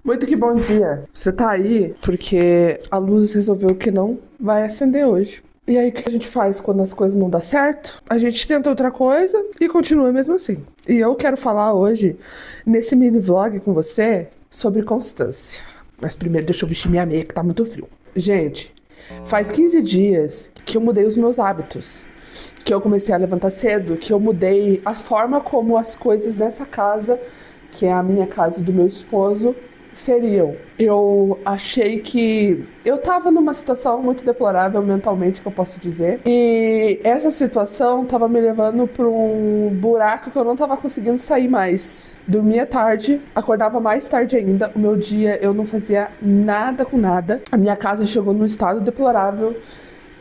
Muito que bom dia. Você tá aí porque a luz resolveu que não vai acender hoje. E aí, o que a gente faz quando as coisas não dão certo? A gente tenta outra coisa e continua mesmo assim. E eu quero falar hoje, nesse mini vlog com você, sobre constância. Mas primeiro deixa eu vestir minha meia que tá muito frio. Gente, faz 15 dias que eu mudei os meus hábitos. Que eu comecei a levantar cedo, que eu mudei a forma como as coisas dessa casa, que é a minha casa e do meu esposo, seriam. Eu achei que eu tava numa situação muito deplorável mentalmente, que eu posso dizer. E essa situação tava me levando pra um buraco que eu não tava conseguindo sair mais. Dormia tarde, acordava mais tarde ainda. O meu dia eu não fazia nada com nada. A minha casa chegou num estado deplorável.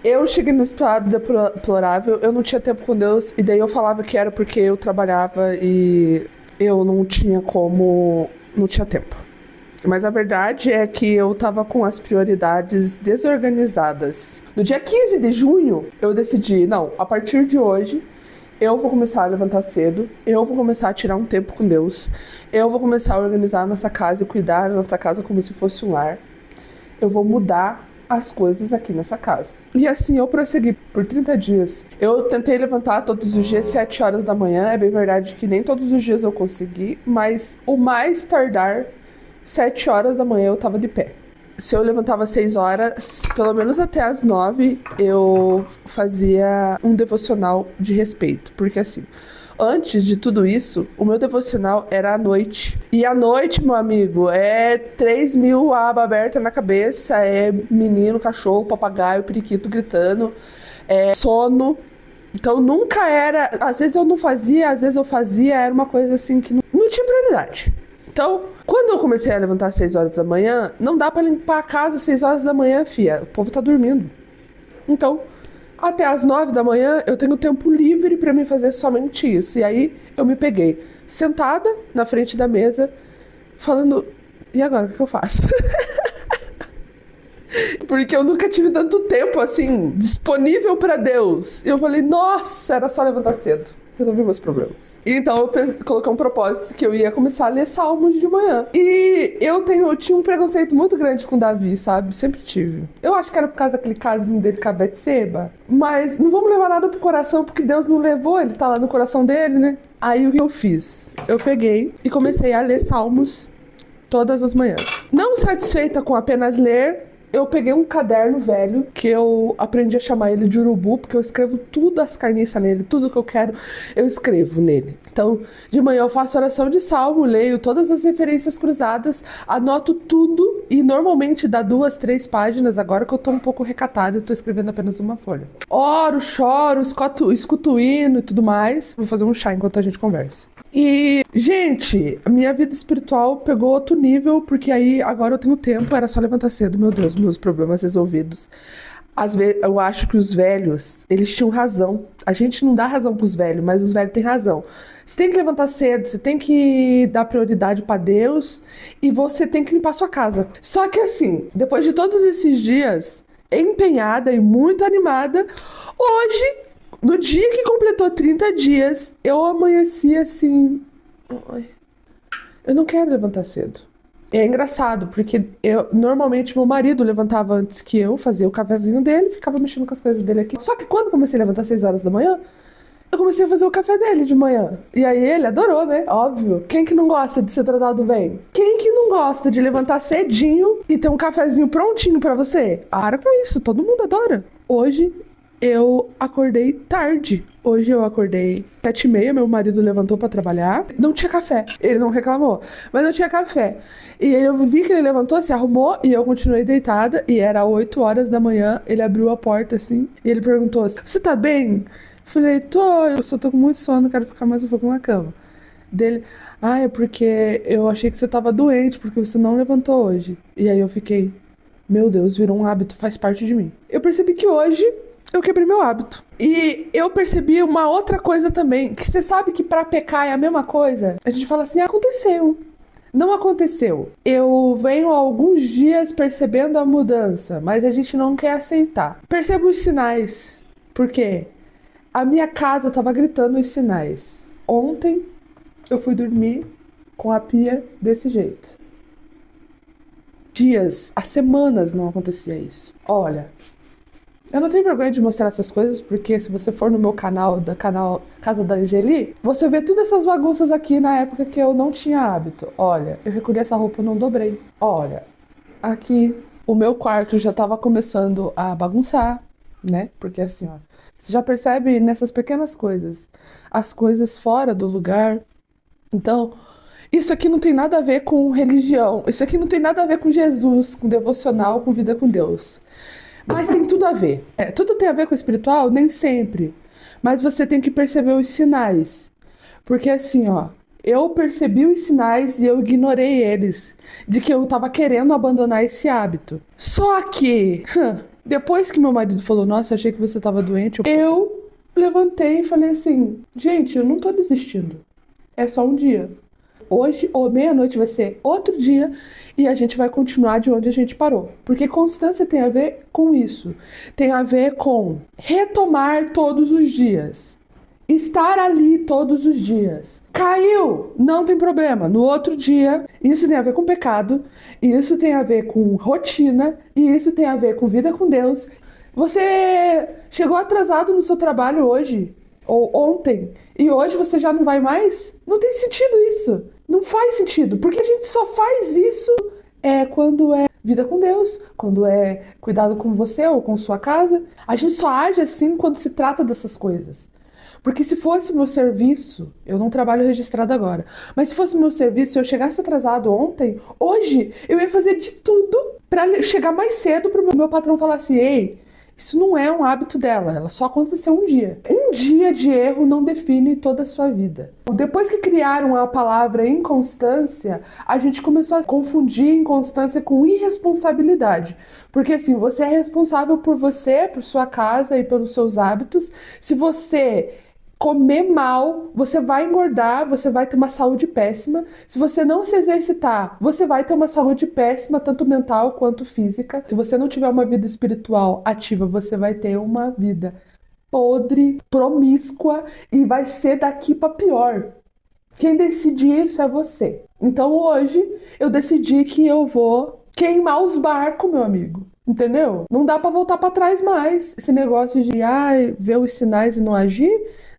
Eu cheguei no estado deplorável, eu não tinha tempo com Deus, e daí eu falava que era porque eu trabalhava e eu não tinha como. Não tinha tempo. Mas a verdade é que eu tava com as prioridades desorganizadas. No dia 15 de junho, eu decidi, não, a partir de hoje, eu vou começar a levantar cedo, eu vou começar a tirar um tempo com Deus, eu vou começar a organizar a nossa casa e cuidar da nossa casa como se fosse um lar. Eu vou mudar as coisas aqui nessa casa. E assim eu prossegui por 30 dias. Eu tentei levantar todos os dias 7 horas da manhã. É bem verdade que nem todos os dias eu consegui, mas o mais tardar 7 horas da manhã eu tava de pé. Se eu levantava 6 horas, pelo menos até as 9, eu fazia um devocional de respeito. Porque assim, antes de tudo isso, o meu devocional era à noite. E à noite, meu amigo, é 3.000 abas abertas na cabeça, é menino, cachorro, papagaio, periquito gritando, é sono. Então nunca era. Às vezes eu não fazia, às vezes eu fazia, era uma coisa assim que não tinha prioridade. Então, quando eu comecei a levantar às 6 horas da manhã, não dá pra limpar a casa às 6 horas da manhã, fia. O povo tá dormindo. Então, até às 9 da manhã eu tenho tempo livre pra me fazer somente isso. E aí eu me peguei sentada na frente da mesa, falando: e agora, o que eu faço? Porque eu nunca tive tanto tempo assim, disponível pra Deus. E eu falei: nossa, era só levantar cedo. Resolvi meus problemas. Então eu coloquei um propósito que eu ia começar a ler Salmos de manhã. E eu tinha um preconceito muito grande com Davi, sabe? Sempre tive. Eu acho que era por causa daquele casinho dele com a Betseba. Mas não vamos levar nada pro coração, porque Deus não levou, ele tá lá no coração dele, né? Aí o que eu fiz? Eu peguei e comecei a ler Salmos todas as manhãs. Não satisfeita com apenas ler, eu peguei um caderno velho, que eu aprendi a chamar ele de urubu, porque eu escrevo tudo as carniças nele, tudo que eu quero, eu escrevo nele. Então, de manhã eu faço oração de salmo, leio todas as referências cruzadas, anoto tudo, e normalmente dá 2, 3 páginas, agora que eu tô um pouco recatada, eu tô escrevendo apenas uma folha. Oro, choro, escuto o hino e tudo mais. Vou fazer um chá enquanto a gente conversa. E, gente, a minha vida espiritual pegou outro nível, porque aí agora eu tenho tempo, era só levantar cedo, meu Deus, meus problemas resolvidos. Às vezes, eu acho que os velhos, eles tinham razão. A gente não dá razão pros velhos, mas os velhos têm razão. Você tem que levantar cedo, você tem que dar prioridade pra Deus e você tem que limpar sua casa. Só que assim, depois de todos esses dias, empenhada e muito animada, hoje, no dia que completou 30 dias, eu amanheci assim. Ai, eu não quero levantar cedo. É engraçado, porque normalmente meu marido levantava antes que eu, fazia o cafezinho dele, ficava mexendo com as coisas dele aqui. Só que quando eu comecei a levantar às 6 horas da manhã, eu comecei a fazer o café dele de manhã. E aí ele adorou, né? Óbvio. Quem que não gosta de ser tratado bem? Quem que não gosta de levantar cedinho e ter um cafezinho prontinho pra você? Para com isso, todo mundo adora. Hoje eu acordei tarde. Hoje eu acordei 7h30, meu marido levantou pra trabalhar. Não tinha café. Ele não reclamou, mas não tinha café. E aí eu vi que ele levantou, se arrumou e eu continuei deitada. E era 8 horas da manhã. Ele abriu a porta assim e ele perguntou: você tá bem? Falei: eu só tô com muito sono, quero ficar mais um pouco na cama. Dele: é porque eu achei que você tava doente, porque você não levantou hoje. E aí eu fiquei: meu Deus, virou um hábito, faz parte de mim. Eu percebi que hoje eu quebrei meu hábito. E eu percebi uma outra coisa também, que você sabe que pra pecar é a mesma coisa? A gente fala assim: aconteceu. Não aconteceu. Eu venho há alguns dias percebendo a mudança, mas a gente não quer aceitar. Percebo os sinais. Por quê? A minha casa tava gritando os sinais. Ontem eu fui dormir com a pia desse jeito. dias, há semanas não acontecia isso. Olha, eu não tenho vergonha de mostrar essas coisas, porque se você for no meu canal Casa da Angeli, você vê todas essas bagunças aqui na época que eu não tinha hábito. Olha, eu recolhi essa roupa e não dobrei. Olha, aqui o meu quarto já tava começando a bagunçar, né? Porque assim, ó, você já percebe nessas pequenas coisas, as coisas fora do lugar. Então, isso aqui não tem nada a ver com religião, isso aqui não tem nada a ver com Jesus, com devocional, com vida com Deus. Mas tem tudo a ver. Tudo tem a ver com o espiritual? Nem sempre. Mas você tem que perceber os sinais. Porque assim, ó, eu percebi os sinais e eu ignorei eles, de que eu tava querendo abandonar esse hábito. Só que, depois que meu marido falou, nossa, eu achei que você tava doente, eu levantei e falei assim, gente, eu não tô desistindo. É só um dia. Hoje, ou meia-noite, vai ser outro dia e a gente vai continuar de onde a gente parou. Porque constância tem a ver com isso. Tem a ver com retomar todos os dias. Estar ali todos os dias. Caiu, não tem problema. No outro dia, isso tem a ver com pecado, isso tem a ver com rotina, e isso tem a ver com vida com Deus. Você chegou atrasado no seu trabalho hoje, ou ontem, e hoje você já não vai mais? Não tem sentido isso. Não faz sentido, porque a gente só faz isso quando é vida com Deus, quando é cuidado com você ou com sua casa. A gente só age assim quando se trata dessas coisas. Porque se fosse meu serviço, eu não trabalho registrado agora, mas se fosse meu serviço e eu chegasse atrasado ontem, hoje eu ia fazer de tudo para chegar mais cedo para o meu patrão falar assim, ei, isso não é um hábito dela, ela só aconteceu um dia. Um dia de erro não define toda a sua vida. Depois que criaram a palavra inconstância, a gente começou a confundir inconstância com irresponsabilidade. Porque assim, você é responsável por você, por sua casa e pelos seus hábitos. Se você comer mal, você vai engordar, você vai ter uma saúde péssima. Se você não se exercitar, você vai ter uma saúde péssima, tanto mental quanto física. Se você não tiver uma vida espiritual ativa, você vai ter uma vida podre, promíscua e vai ser daqui para pior. Quem decide isso é você. Então hoje eu decidi que eu vou queimar os barcos, meu amigo. Entendeu? Não dá para voltar para trás mais. Esse negócio de ver os sinais e não agir,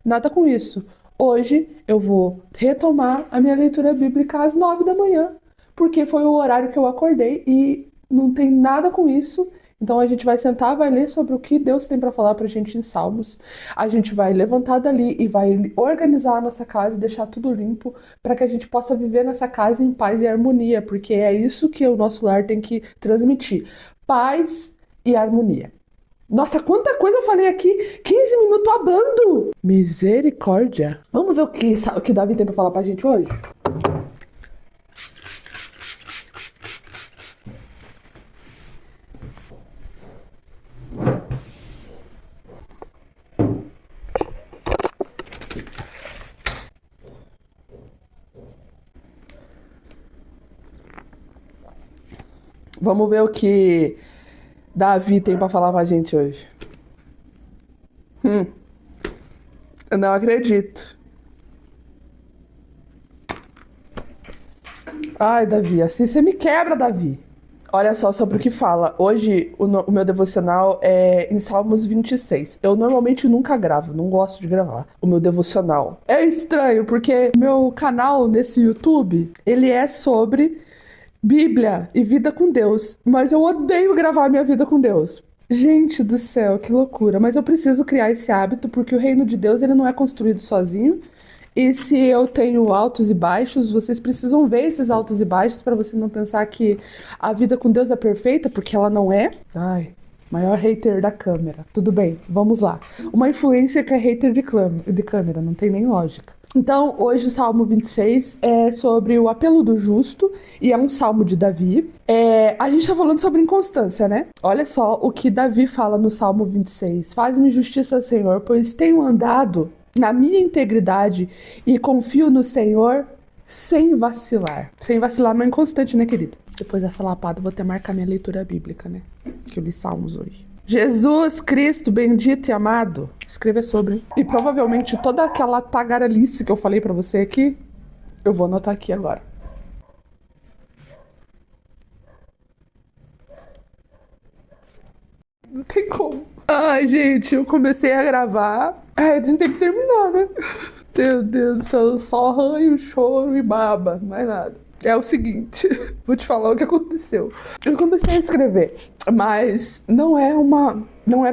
nada com isso. Hoje eu vou retomar a minha leitura bíblica às 9 da manhã, porque foi o horário que eu acordei e não tem nada com isso. Então a gente vai sentar, vai ler sobre o que Deus tem para falar pra gente em Salmos. A gente vai levantar dali e vai organizar a nossa casa e deixar tudo limpo para que a gente possa viver nessa casa em paz e harmonia, porque é isso que o nosso lar tem que transmitir. Paz e harmonia. Nossa, quanta coisa eu falei aqui! 15 minutos hablando! Misericórdia! Vamos ver o que Davi tem pra falar pra gente hoje? Vamos ver o que Davi tem pra falar pra gente hoje. Eu não acredito. Ai, Davi, assim você me quebra, Davi. Olha só sobre o que fala. Hoje o meu devocional é em Salmos 26. Eu normalmente nunca gravo, não gosto de gravar o meu devocional. É estranho, porque meu canal nesse YouTube, ele é sobre Bíblia e vida com Deus. Mas eu odeio gravar minha vida com Deus. Gente do céu, que loucura. Mas eu preciso criar esse hábito, porque o reino de Deus ele não é construído sozinho. E se eu tenho altos e baixos, vocês precisam ver esses altos e baixos para você não pensar que a vida com Deus é perfeita, porque ela não é. Ai, maior hater da câmera. Tudo bem, vamos lá. Uma influência que é hater de câmera, não tem nem lógica. Então, hoje o Salmo 26 é sobre o apelo do justo e é um salmo de Davi. A gente tá falando sobre inconstância, né? Olha só o que Davi fala no Salmo 26. Faz-me justiça, Senhor, pois tenho andado na minha integridade e confio no Senhor sem vacilar. Sem vacilar não é inconstante, né, querida? Depois dessa lapada eu vou até marcar minha leitura bíblica, né? Que eu li Salmos hoje. Jesus Cristo, bendito e amado. Escreva sobre. E provavelmente toda aquela tagarelice que eu falei pra você aqui, eu vou anotar aqui agora. Não tem como. Ai, gente, eu comecei a gravar. Ai, a gente tem que terminar, né? Meu Deus do céu, só ranho, choro e baba, mais nada. É o seguinte, vou te falar o que aconteceu. Eu comecei a escrever, mas não era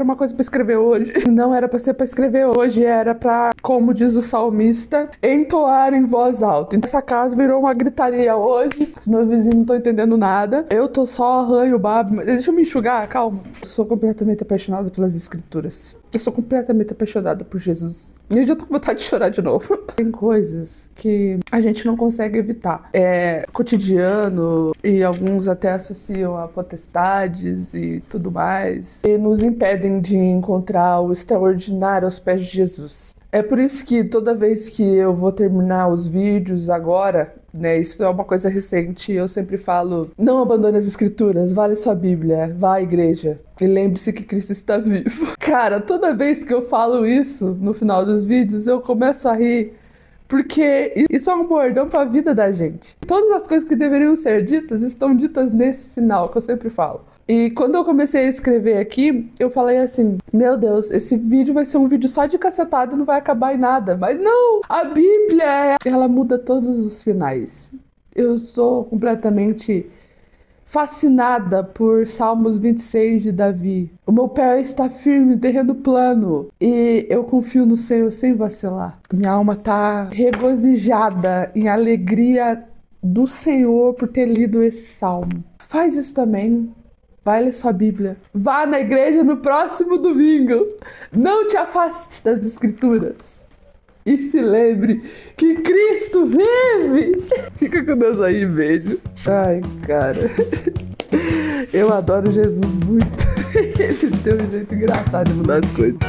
uma coisa pra escrever hoje. Não era pra ser pra escrever hoje, era pra, como diz o salmista, entoar em voz alta. Então essa casa virou uma gritaria hoje, meus vizinhos não estão entendendo nada. Eu tô só arranho, babo, mas deixa eu me enxugar, calma. Eu sou completamente apaixonada pelas escrituras. Eu sou completamente apaixonada por Jesus. E eu já tô com vontade de chorar de novo. Tem coisas que a gente não consegue evitar. É cotidiano, e alguns até associam a potestades e tudo mais. E nos impedem de encontrar o extraordinário aos pés de Jesus. É por isso que toda vez que eu vou terminar os vídeos agora, né, isso é uma coisa recente, eu sempre falo, não abandone as escrituras, vale sua Bíblia, vá à igreja e lembre-se que Cristo está vivo. Cara, toda vez que eu falo isso no final dos vídeos, eu começo a rir, porque isso é um bordão para a vida da gente. Todas as coisas que deveriam ser ditas estão ditas nesse final, que eu sempre falo. E quando eu comecei a escrever aqui, eu falei assim, meu Deus, esse vídeo vai ser um vídeo só de cacetada e não vai acabar em nada. Mas não, a Bíblia, ela muda todos os finais. Eu estou completamente fascinada por Salmos 26 de Davi. O meu pé está firme, terreno plano, e eu confio no Senhor sem vacilar. Minha alma está regozijada em alegria do Senhor por ter lido esse salmo. Faz isso também. Vai ler sua Bíblia. Vá na igreja no próximo domingo. Não te afaste das escrituras. E se lembre que Cristo vive. Fica com Deus aí, beijo. Ai, cara. Eu adoro Jesus muito. Ele tem um jeito engraçado de mudar as coisas.